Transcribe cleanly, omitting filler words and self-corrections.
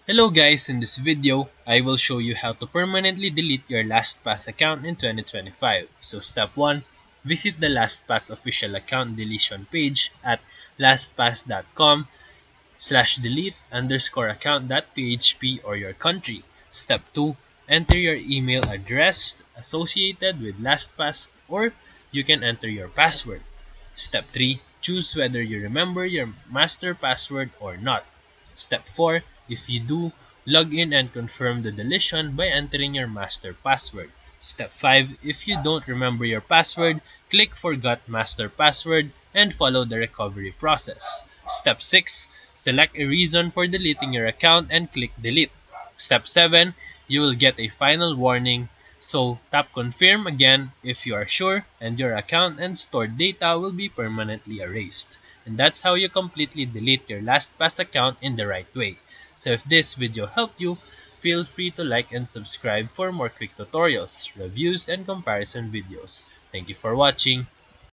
Hello guys, in this video, I will show you how to permanently delete your LastPass account in 2025. So step 1, visit the LastPass official account deletion page at lastpass.com/delete_account.php or your country. Step 2, enter your email address associated with LastPass or you can enter your password. Step 3, choose whether you remember your master password or not. Step 4, if you do, log in and confirm the deletion by entering your master password. Step 5, if you don't remember your password, click Forgot Master Password and follow the recovery process. Step 6, select a reason for deleting your account and click Delete. Step 7, you will get a final warning, so tap confirm again if you are sure and your account and stored data will be permanently erased. And that's how you completely delete your LastPass account in the right way. So if this video helped you, feel free to like and subscribe for more quick tutorials, reviews, and comparison videos. Thank you for watching.